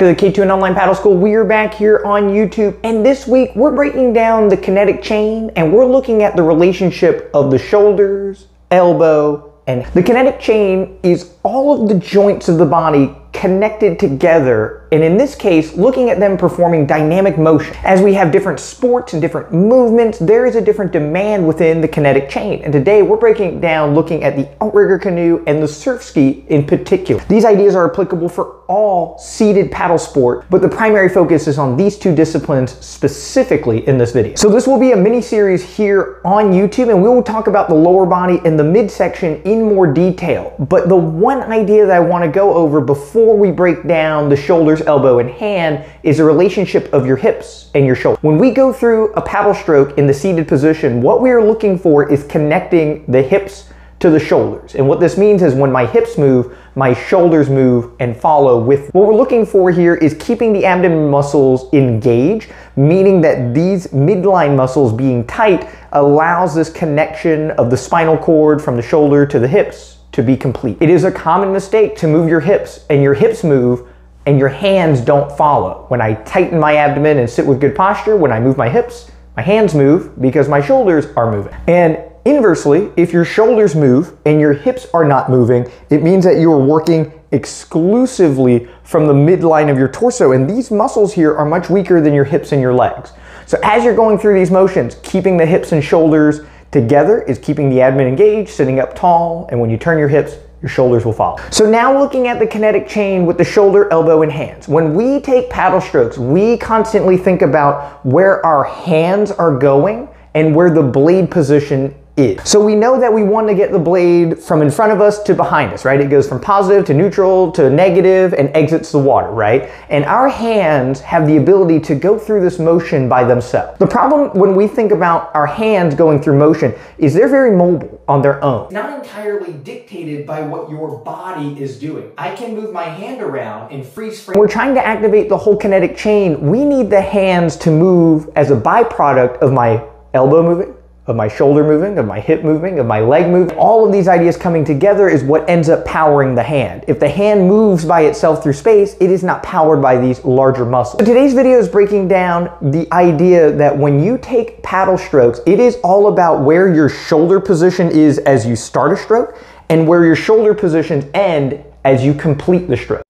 back to the K2N Online Paddle School. We're back here on YouTube, and this week we're breaking down the kinetic chain, and we're looking at the relationship of the shoulders, elbow, and the kinetic chain is all of the joints of the body connected together, and in this case, looking at them performing dynamic motion. As we have different sports and different movements, there is a different demand within the kinetic chain. And today we're breaking it down looking at the Outrigger canoe and the Surfski in particular. These ideas are applicable for all seated paddle sport, but the primary focus is on these two disciplines specifically in this video. So this will be a mini series here on YouTube, and we will talk about the lower body and the midsection in more detail. But the one idea that I want to go over before we break down the shoulders, elbow, and hand is the relationship of your hips and your shoulders. When we go through a paddle stroke in the seated position, what we are looking for is connecting the hips to the shoulders. And what this means is when my hips move, my shoulders move and follow with. What we're looking for here is keeping the abdomen muscles engaged, meaning that these midline muscles being tight allows this connection of the spinal cord from the shoulder to the hips to be complete. It is a common mistake to move your hips and your hips move and your hands don't follow. When I tighten my abdomen and sit with good posture, when I move my hips, my hands move because my shoulders are moving. And inversely, if your shoulders move and your hips are not moving, it means that you are working exclusively from the midline of your torso, and these muscles here are much weaker than your hips and your legs. So as you're going through these motions, keeping the hips and shoulders together is keeping the abdomen engaged, sitting up tall, and when you turn your hips, your shoulders will follow. So now looking at the kinetic chain with the shoulder, elbow, and hands. When we take paddle strokes, we constantly think about where our hands are going and where the blade position is. So we know that we want to get the blade from in front of us to behind us, right? It goes from positive to neutral to negative and exits the water, right? And our hands have the ability to go through this motion by themselves. The problem when we think about our hands going through motion is they're very mobile on their own. Not entirely dictated by what your body is doing. I can move my hand around and freeze frame. When we're trying to activate the whole kinetic chain, we need the hands to move as a byproduct of my elbow moving, of my shoulder moving, of my hip moving, of my leg moving. All of these ideas coming together is what ends up powering the hand. If the hand moves by itself through space, it is not powered by these larger muscles. So today's video is breaking down the idea that when you take paddle strokes, it is all about where your shoulder position is as you start a stroke and where your shoulder positions end as you complete the stroke.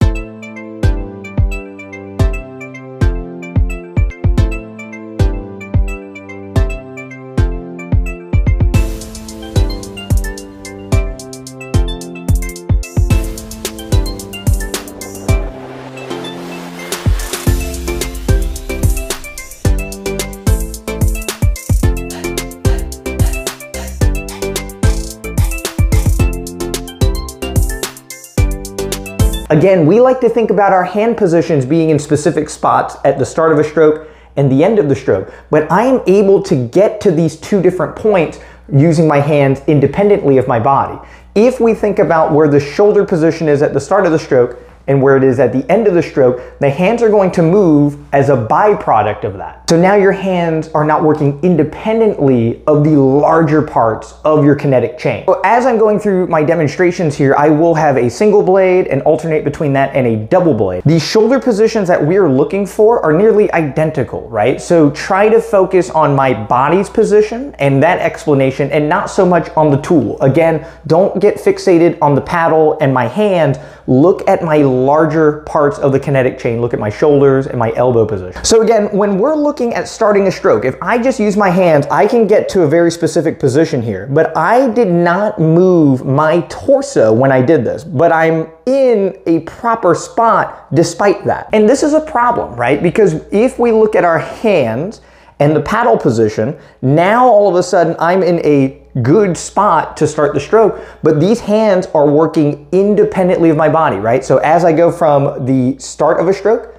Again, we like to think about our hand positions being in specific spots at the start of a stroke and the end of the stroke, but I am able to get to these two different points using my hands independently of my body. If we think about where the shoulder position is at the start of the stroke and where it is at the end of the stroke, the hands are going to move as a byproduct of that. So now your hands are not working independently of the larger parts of your kinetic chain. So as I'm going through my demonstrations here, I will have a single blade and alternate between that and a double blade. These shoulder positions that we are looking for are nearly identical, right? So try to focus on my body's position and that explanation and not so much on the tool. Again, don't get fixated on the paddle and my hands. Look at my larger parts of the kinetic chain. Look at my shoulders and my elbow position. So again, when we're looking at starting a stroke, if I just use my hands, I can get to a very specific position here, but I did not move my torso when I did this, but I'm in a proper spot despite that. And this is a problem, right? Because if we look at our hands and the paddle position, now all of a sudden I'm in a good spot to start the stroke, but these hands are working independently of my body, right? So as I go from the start of a stroke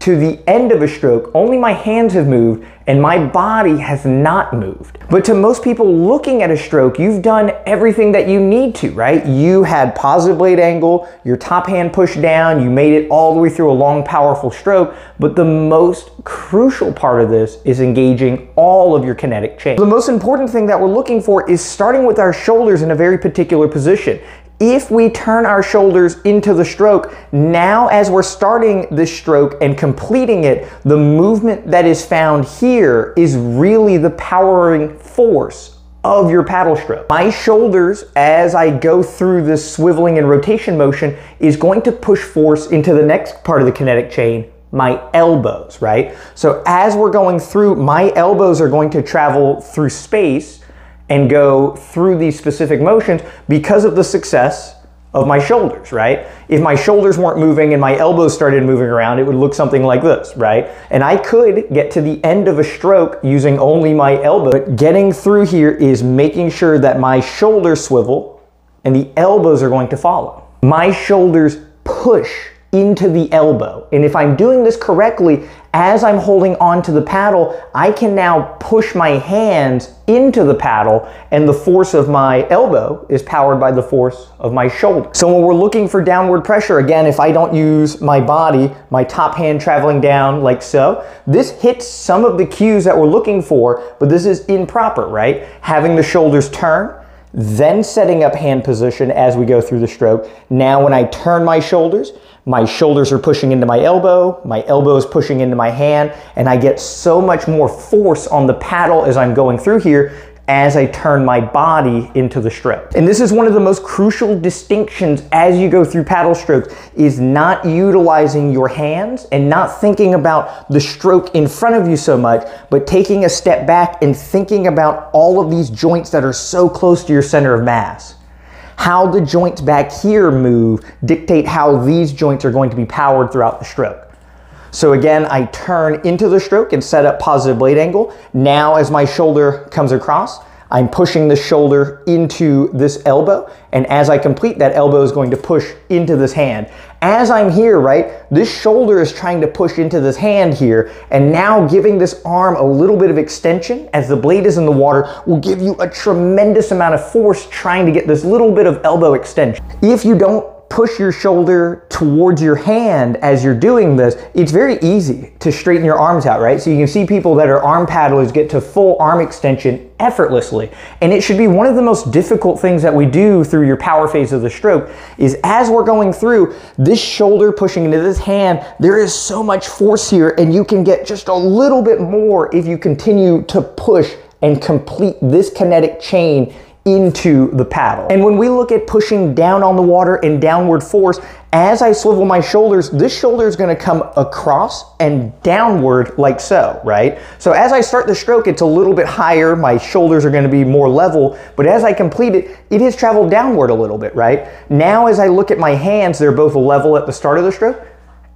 to the end of a stroke, only my hands have moved and my body has not moved. But to most people looking at a stroke, you've done everything that you need to, right? You had positive blade angle, your top hand pushed down, you made it all the way through a long, powerful stroke, but the most crucial part of this is engaging all of your kinetic chain. The most important thing that we're looking for is starting with our shoulders in a very particular position. If we turn our shoulders into the stroke, now as we're starting this stroke and completing it, the movement that is found here is really the powering force of your paddle stroke. My shoulders, as I go through this swiveling and rotation motion, is going to push force into the next part of the kinetic chain, my elbows, right? So as we're going through, my elbows are going to travel through space and go through these specific motions because of the success of my shoulders, right? If my shoulders weren't moving and my elbows started moving around, it would look something like this, right? And I could get to the end of a stroke using only my elbow, but getting through here is making sure that my shoulders swivel and the elbows are going to follow. My shoulders push into the elbow. And if I'm doing this correctly, as I'm holding on to the paddle, I can now push my hands into the paddle, and the force of my elbow is powered by the force of my shoulder. So when we're looking for downward pressure, again, if I don't use my body, my top hand traveling down like so, this hits some of the cues that we're looking for, but this is improper, right? Having the shoulders turn, then setting up hand position as we go through the stroke. Now when I turn my shoulders are pushing into my elbow is pushing into my hand, and I get so much more force on the paddle as I'm going through here as I turn my body into the stroke. And this is one of the most crucial distinctions as you go through paddle strokes, is not utilizing your hands and not thinking about the stroke in front of you so much, but taking a step back and thinking about all of these joints that are so close to your center of mass. How the joints back here move dictate how these joints are going to be powered throughout the stroke. So again, I turn into the stroke and set up positive blade angle. Now as my shoulder comes across, I'm pushing the shoulder into this elbow, and as I complete, that elbow is going to push into this hand. As I'm here, right, this shoulder is trying to push into this hand here, and now giving this arm a little bit of extension as the blade is in the water will give you a tremendous amount of force trying to get this little bit of elbow extension. If you don't push your shoulder towards your hand as you're doing this, it's very easy to straighten your arms out, right? So you can see people that are arm paddlers get to full arm extension effortlessly. And it should be one of the most difficult things that we do through your power phase of the stroke, is as we're going through, this shoulder pushing into this hand, there is so much force here, and you can get just a little bit more if you continue to push and complete this kinetic chain into the paddle. And when we look at pushing down on the water and downward force, as I swivel my shoulders, this shoulder is going to come across and downward like so, right? So as I start the stroke, it's a little bit higher, my shoulders are going to be more level, but as I complete it, it has traveled downward a little bit, right? Now as I look at my hands, they're both level at the start of the stroke,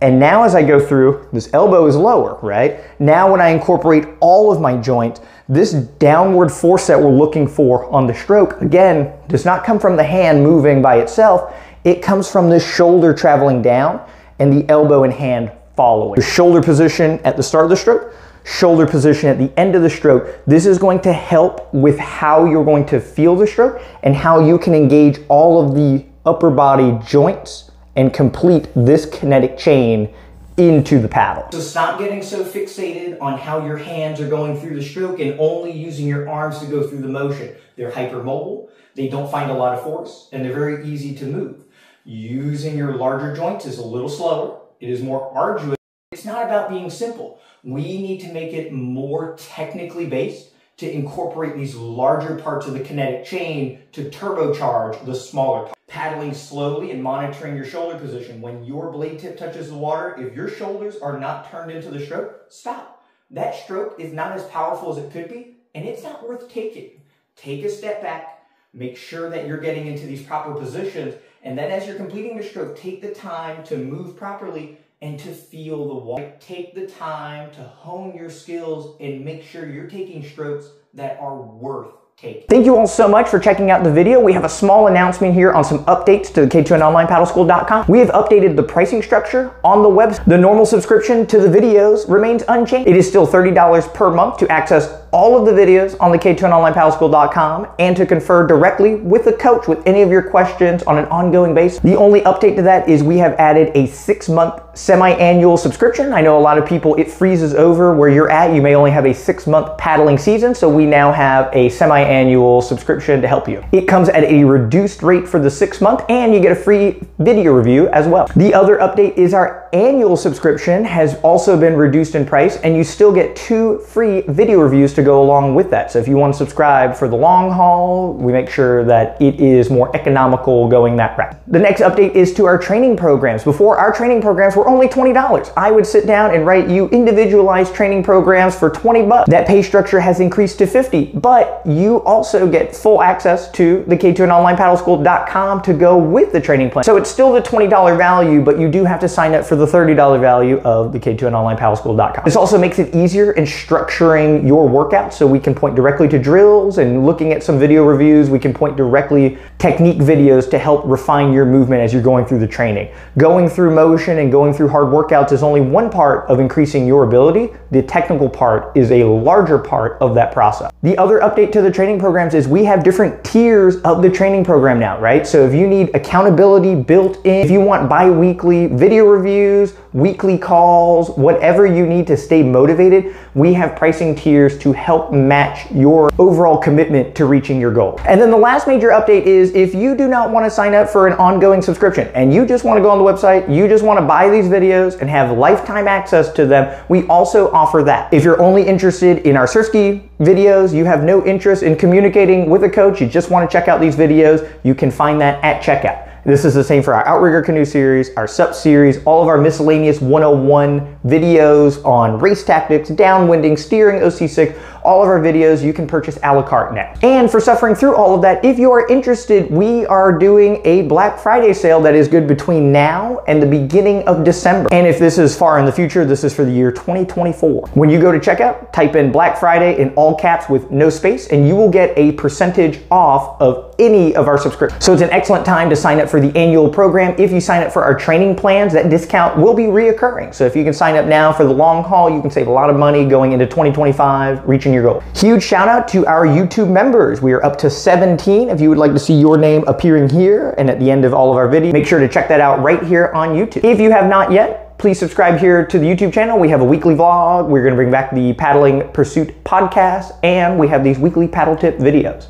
and now as I go through, this elbow is lower, right? Now when I incorporate all of my joints, this downward force that we're looking for on the stroke, again, does not come from the hand moving by itself. It comes from this shoulder traveling down and the elbow and hand following. The shoulder position at the start of the stroke, shoulder position at the end of the stroke. This is going to help with how you're going to feel the stroke and how you can engage all of the upper body joints and complete this kinetic chain into the paddle. So stop getting so fixated on how your hands are going through the stroke and only using your arms to go through the motion. They're hypermobile, they don't find a lot of force, and they're very easy to move. Using your larger joints is a little slower, it is more arduous. It's not about being simple. We need to make it more technically based to incorporate these larger parts of the kinetic chain to turbocharge the smaller parts. Paddling slowly and monitoring your shoulder position. When your blade tip touches the water, if your shoulders are not turned into the stroke, stop. That stroke is not as powerful as it could be, and it's not worth taking. Take a step back, make sure that you're getting into these proper positions, and then as you're completing the stroke, take the time to move properly and to feel the water. Take the time to hone your skills and make sure you're taking strokes that are worth taking. Thank you all so much for checking out the video. We have a small announcement here on some updates to the K2NOnlinePaddleSchool.com. We have updated the pricing structure on the website. The normal subscription to the videos remains unchanged. It is still $30 per month to access all of the videos on the K2NOnlinePaddleSchool.com and to confer directly with a coach with any of your questions on an ongoing basis. The only update to that is we have added a 6-month semi-annual subscription. I know a lot of people, it freezes over where you're at. You may only have a 6-month paddling season, so we now have a semi-annual subscription to help you. It comes at a reduced rate for the 6-month, and you get a free video review as well. The other update is our annual subscription has also been reduced in price, and you still get 2 free video reviews to go along with that. So if you want to subscribe for the long haul, we make sure that it is more economical going that route. The next update is to our training programs. Before, our training programs were only $20. I would sit down and write you individualized training programs for $20. That pay structure has increased to $50, but you also get full access to the K2NOnlinePaddleSchool.com to go with the training plan. So it's still the $20 value, but you do have to sign up for the $30 value of the K2NOnlinePaddleSchool.com. This also makes it easier in structuring your workouts, so we can point directly to drills, and looking at some video reviews, we can point directly technique videos to help refine your movement as you're going through the training. Going through motion and going through hard workouts is only one part of increasing your ability. The technical part is a larger part of that process. The other update to the training programs is we have different tiers of the training program now, right? So if you need accountability built in, if you want bi-weekly video reviews, weekly calls, whatever you need to stay motivated, we have pricing tiers to help match your overall commitment to reaching your goal. And then the last major update is if you do not want to sign up for an ongoing subscription and you just want to go on the website, you just want to buy these videos and have lifetime access to them, we also offer that. If you're only interested in our Surfski videos, you have no interest in communicating with a coach, you just want to check out these videos, you can find that at checkout. This is the same for our Outrigger canoe series, our SUP series, all of our miscellaneous 101 videos on race tactics, downwinding, steering, OC6, all of our videos you can purchase a la carte now. And for suffering through all of that, if you are interested, we are doing a Black Friday sale that is good between now and the beginning of December. And if this is far in the future, this is for the year 2024. When you go to checkout, type in Black Friday in all caps with no space, and you will get a percentage off of any of our subscriptions. So it's an excellent time to sign up for the annual program. If you sign up for our training plans, that discount will be reoccurring. So if you can sign up now for the long haul, you can save a lot of money going into 2025, reaching your goal. Huge shout out to our YouTube members. We are up to 17. If you would like to see your name appearing here and at the end of all of our videos, make sure to check that out right here on YouTube. If you have not yet, please subscribe here to the YouTube channel. We have a weekly vlog. We're gonna bring back the Paddling Pursuit podcast, and we have these weekly paddle tip videos.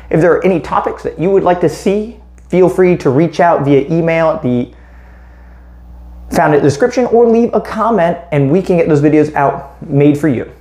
If there are any topics that you would like to see, feel free to reach out via email at the found in the description, or leave a comment and we can get those videos out made for you.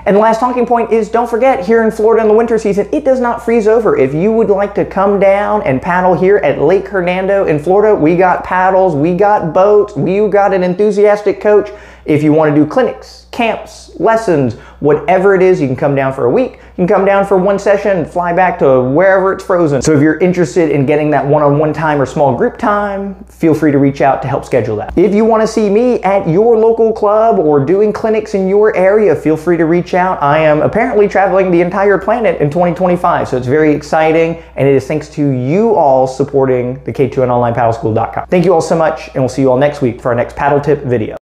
And the last talking point is, don't forget, here in Florida in the winter season, it does not freeze over. If you would like to come down and paddle here at Lake Hernando in Florida, we got paddles, we got boats, we got an enthusiastic coach. If you want to do clinics, camps, lessons, whatever it is, you can come down for a week. You can come down for one session and fly back to wherever it's frozen. So if you're interested in getting that one-on-one time or small group time, feel free to reach out to help schedule that. If you want to see me at your local club or doing clinics in your area, feel free to reach out. I am apparently traveling the entire planet in 2025, so it's very exciting, and it is thanks to you all supporting the K2NOnlinePaddleSchool.com. Thank you all so much, and we'll see you all next week for our next paddle tip video.